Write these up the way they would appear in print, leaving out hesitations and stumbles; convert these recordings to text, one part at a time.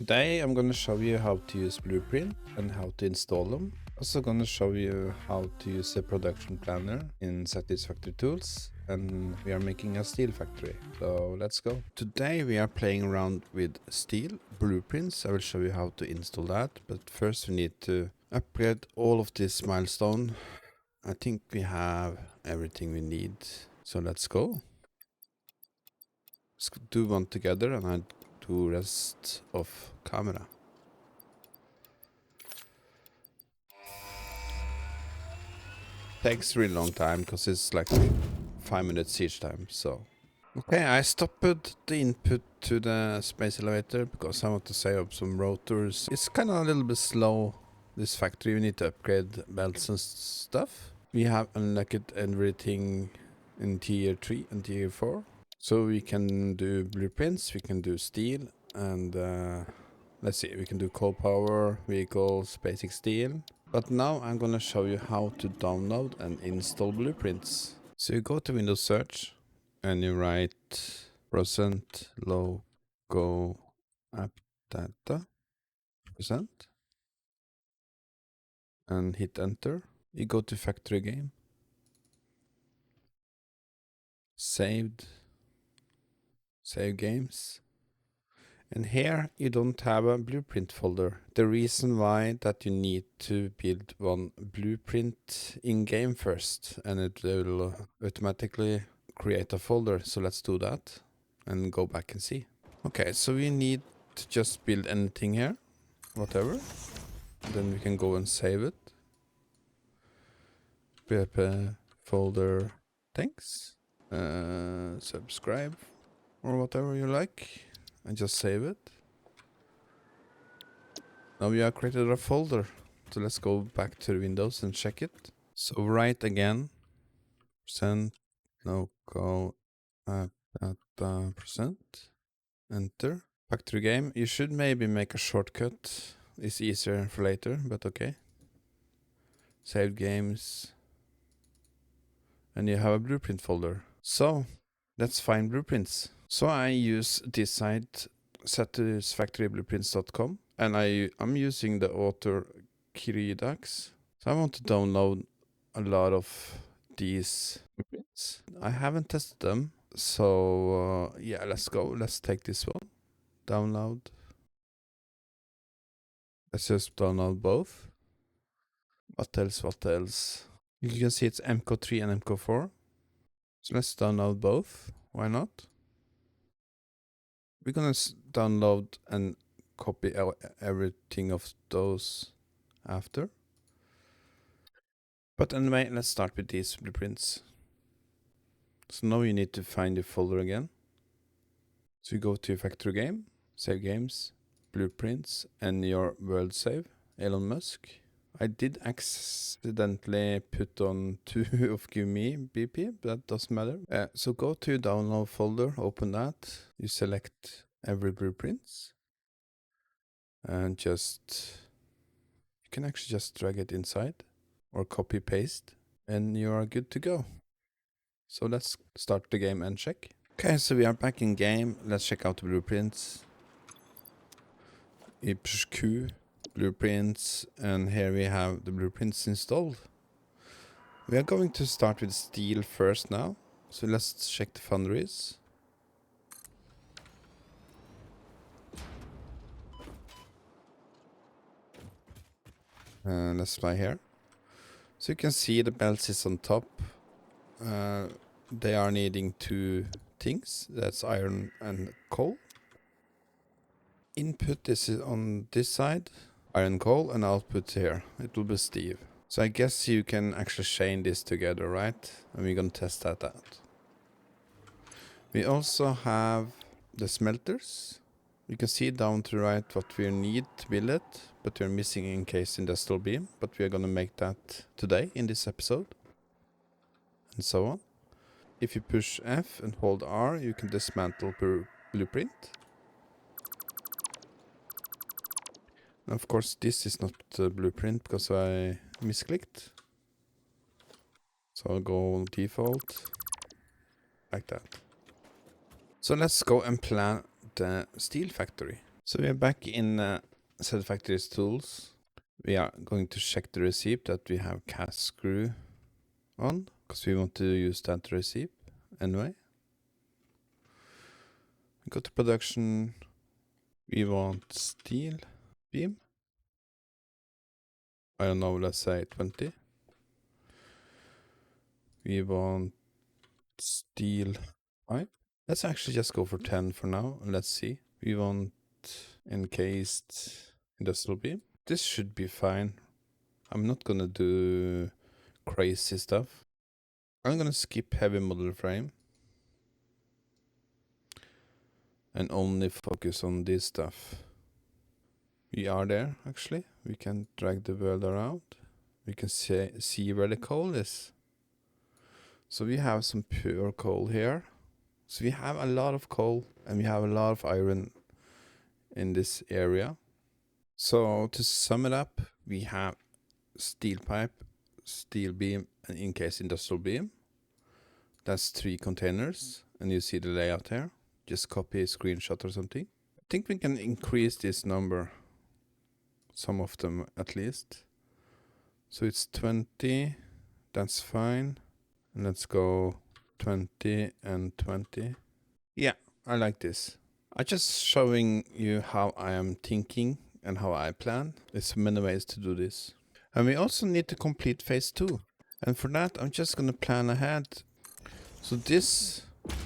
Today I'm going to show you how to use Blueprint and how to install them. Also going to show you how to use a production planner in Satisfactory tools, and we are making a steel factory. So let's go. Today we are playing around with steel blueprints. I will show you how to install that, but first we need to upgrade all of this milestone. I think we have everything we need. So let's go. Let's do one together and I do rest of camera. Takes a really long time because it's like 5 minutes each time. So okay, I stopped the input to the space elevator because I want to set up some rotors. It's kind of a little bit slow, this factory. We need to upgrade belts and stuff. We have unlocked everything in tier 3 and tier 4, so we can do blueprints, we can do steel, and let's see, we can do coal power, vehicles, basic steel. But now I'm gonna show you how to download and install blueprints. So you go to Windows Search and you write %logo app data % and hit enter. You go to factory game, save games. And here you don't have a blueprint folder. The reason why that you need to build one blueprint in game first, and it will automatically create a folder. So let's do that and go back and see. Okay, so we need to just build anything here, whatever. Then we can go and save it. PHP folder, thanks. Subscribe or whatever you like, and just save it. Now we have created a folder, so let's go back to Windows and check it. So write again, %logo app data %, enter. Factory game, you should maybe make a shortcut, it's easier for later, but okay. Save games, and you have a blueprint folder. So let's find blueprints. So I use this site, satisfactoryblueprints.com, and I'm using the author Kiridax. So I want to download a lot of these blueprints. I haven't tested them, so yeah, let's go. Let's take this one. Download. Let's just download both. What else? What else? You can see it's MK3 and MK4. So let's download both. Why not? We're gonna download and copy everything of those after. But anyway, let's start with these blueprints. So now you need to find the folder again. So you go to factory game, save games, blueprints, and your world save, Elon Musk. I did accidentally put on 2 of Give Me BP, but that doesn't matter. So go to download folder, open that. You select every blueprints. And just, you can actually just drag it inside or copy paste and you are good to go. So let's start the game and check. Okay, so we are back in game. Let's check out the blueprints. You push Q, blueprints, and here we have the blueprints installed. We are going to start with steel first now. So let's check the foundries. Let's fly here. So you can see the belts is on top. They are needing 2 things. That's iron and coal. Input is on this side, iron coal, and output here. It will be steel. So I guess you can actually chain this together, right? And we're gonna test that out. We also have the smelters. You can see down to the right what we need to build it, but we're missing encased industrial beam, but we are gonna make that today in this episode. And so on. If you push F and hold R, you can dismantle blueprint. And of course, this is not the blueprint because I misclicked. So I'll go default, like that. So let's go and plan the steel factory. So we are back in Satisfactory's tools. We are going to check the receipt that we have cast screw on, because we want to use that receipt anyway. Go to production. We want steel beam. I don't know, let's say 20. We want steel pipe. Let's actually just go for 10 for now. Let's see. We want encased industrial beam. This should be fine. I'm not gonna do crazy stuff. I'm gonna skip heavy model frame and only focus on this stuff. We are there, actually. We can drag the world around. We can see where the coal is. So we have some pure coal here. So we have a lot of coal and we have a lot of iron in this area. So to sum it up, we have steel pipe, steel beam, and encased industrial beam. That's 3 containers, and you see the layout here. Just copy a screenshot or something. I think we can increase this number, some of them at least. So it's 20, that's fine. And let's go 20 and 20. Yeah, I like this. I'm just showing you how I am thinking and how I plan. There's many ways to do this. And we also need to complete phase 2. And for that, I'm just gonna plan ahead. So this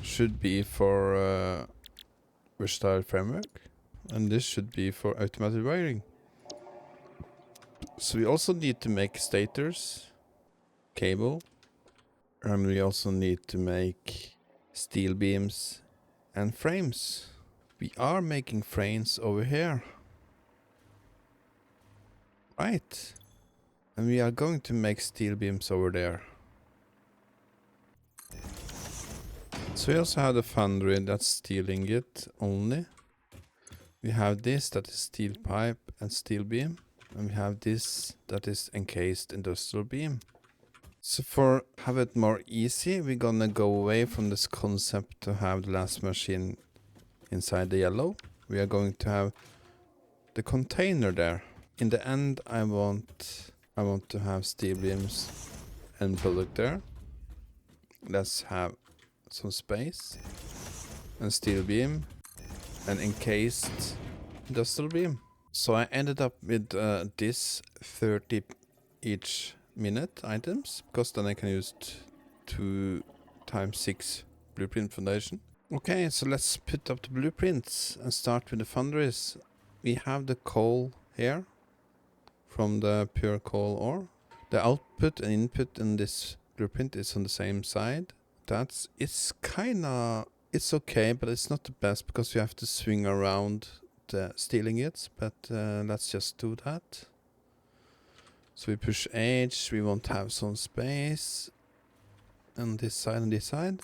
should be for versatile framework. And this should be for automated wiring. So we also need to make stators, cable, and we also need to make steel beams and frames. We are making frames over here. Right. And we are going to make steel beams over there. So we also have the foundry that's steel ingot only. We have this that is steel pipe and steel beam. And we have this that is encased industrial beam. So for have it more easy, we're gonna go away from this concept to have the last machine inside the yellow. We are going to have the container there. In the end, I want to have steel beams and product there. Let's have some space and steel beam and encased industrial beam. So I ended up with this 30 each minute items, because then I can use 2 times 6 blueprint foundation. Okay, so let's put up the blueprints and start with the foundries. We have the coal here from the pure coal ore. The output and input in this blueprint is on the same side. It's okay, but it's not the best because you have to swing around the steel ingots, but let's just do that. So we push H, we want to have some space on this side and this side.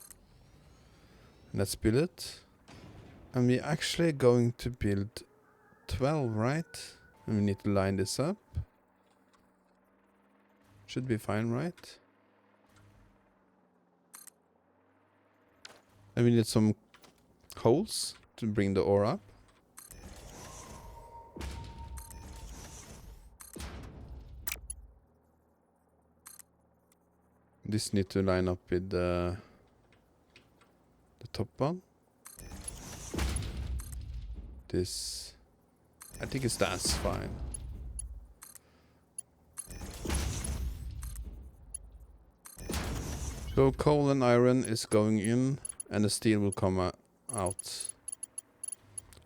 Let's build it. And we're actually going to build 12, right? And we need to line this up. Should be fine, right? And we need some holes to bring the ore up. This need to line up with the top one. This, I think that's fine. So coal and iron is going in, and the steel will come out.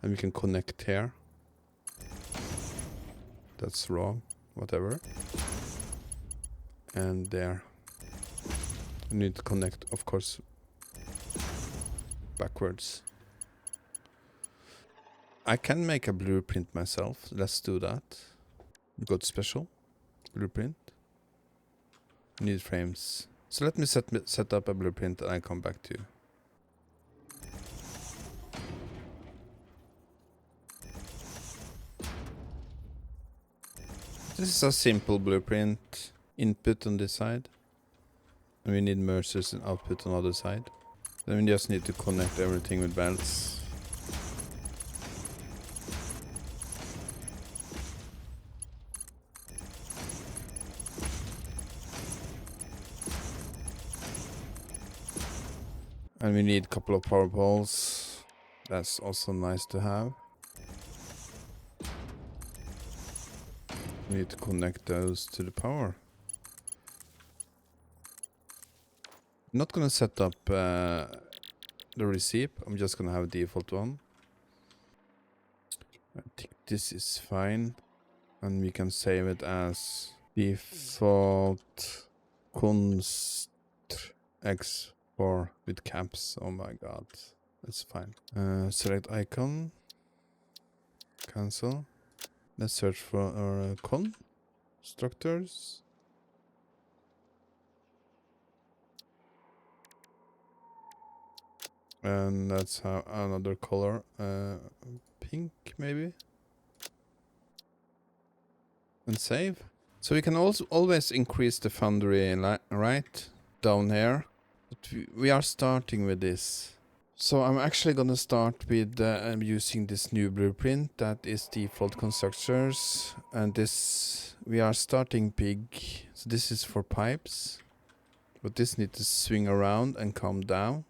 And we can connect here. That's wrong, whatever. And there. We need to connect, of course, backwards. I can make a blueprint myself. Let's do that. Go to special, blueprint. Need frames. So let me set up a blueprint and I come back to you. This is a simple blueprint. Input on this side. And we need mergers and output on the other side. Then we just need to connect everything with belts. And we need a couple of power poles. That's also nice to have. We need to connect those to the power. I'm not gonna set up the receipt. I'm just gonna have a default one. I think this is fine. And we can save it as default const x4 with caps. Oh my god. That's fine. Select icon. Cancel. Let's search for our constructors. And let's have another color. Pink maybe. And save. So we can also always increase the foundry right down here. But we are starting with this. So I'm actually gonna start with using this new blueprint that is default constructors, and this we are starting big. So this is for pipes, but this needs to swing around and come down.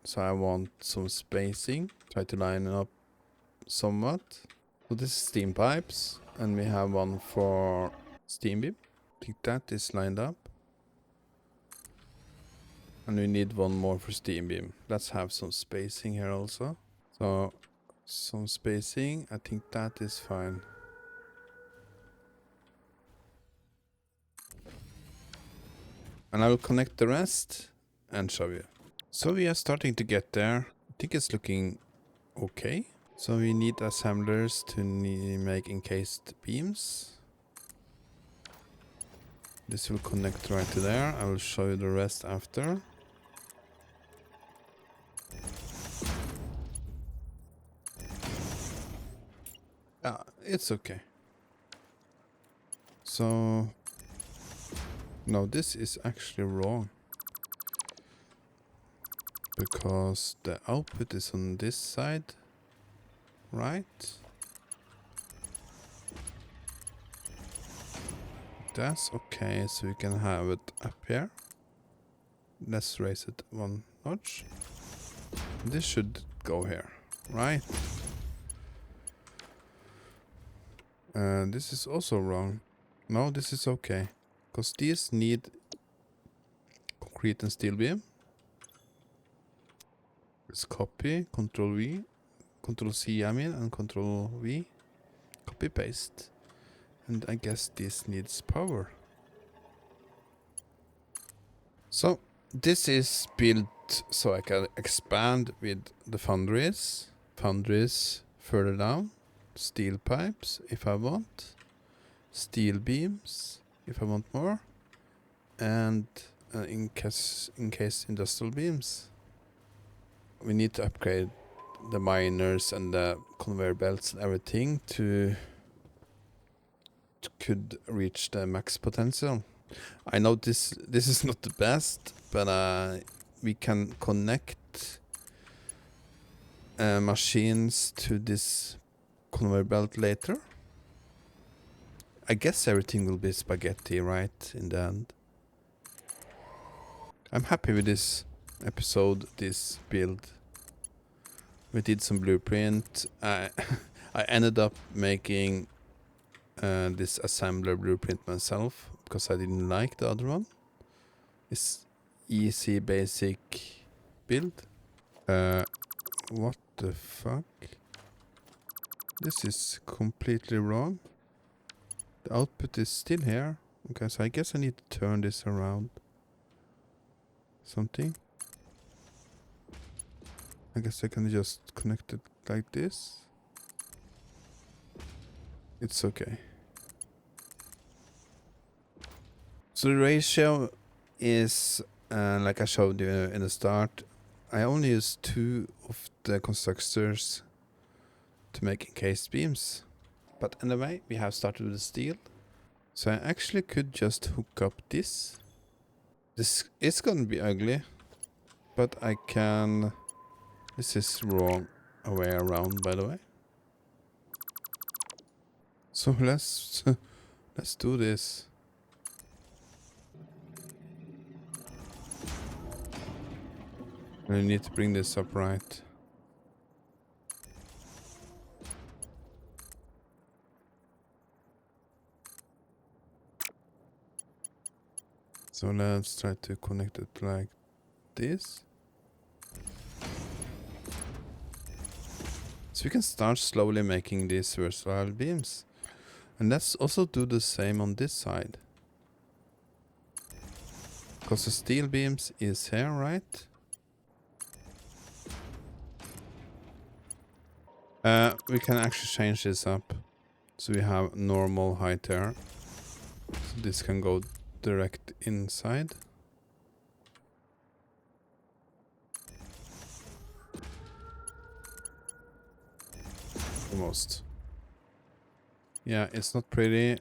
So I want some spacing. Try to line it up somewhat. So this is steam pipes, and we have one for steam beam. I think that is lined up. And we need one more for steam beam. Let's have some spacing here also. So, some spacing. I think that is fine. And I will connect the rest and show you. So we are starting to get there. I think it's looking okay. So we need assemblers to make encased beams. This will connect right to there. I will show you the rest after. It's okay. So, no, this is actually wrong. Because the output is on this side, right? That's okay, so we can have it up here. Let's raise it one notch. This should go here, right? This is also wrong. No, this is okay. Because these need concrete and steel beam. Let's copy, Control V, Control C, I mean, and Control V. Copy paste. And I guess this needs power. So this is built so I can expand with the foundries. Foundries further down. Steel pipes if I want. Steel beams if I want more. And encased industrial beams. We need to upgrade the miners and the conveyor belts and everything to could reach the max potential. I know this is not the best, but we can connect machines to this conveyor belt later. I guess everything will be spaghetti, right, in the end. I'm happy with this episode, this build. We did some blueprint. I ended up making this assembler blueprint myself because I didn't like the other one. It's easy, basic build. What the fuck? This is completely wrong. The output is still here. Okay, so I guess I need to turn this around. Something. I guess I can just connect it like this. It's okay. So the ratio is, like I showed you in the start, I only use 2 of the constructors to make encased beams. But anyway, we have started with the steel. So I actually could just hook up this. This is gonna be ugly, but I can... This is wrong way around, by the way. So let's do this. And I need to bring this up right. So let's try to connect it like this. So we can start slowly making these versatile beams. And let's also do the same on this side. Because the steel beams is here, right? We can actually change this up. So we have normal height here. So this can go direct inside. Almost. Yeah, it's not pretty,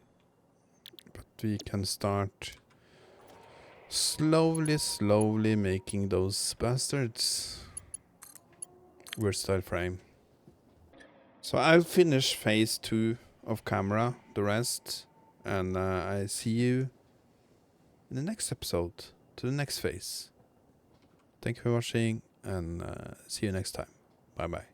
but we can start slowly making those bastards. Versatile frame. So I'll finish phase 2 of camera, the rest, and I see you in the next episode, to the next phase. Thank you for watching, and see you next time. Bye bye.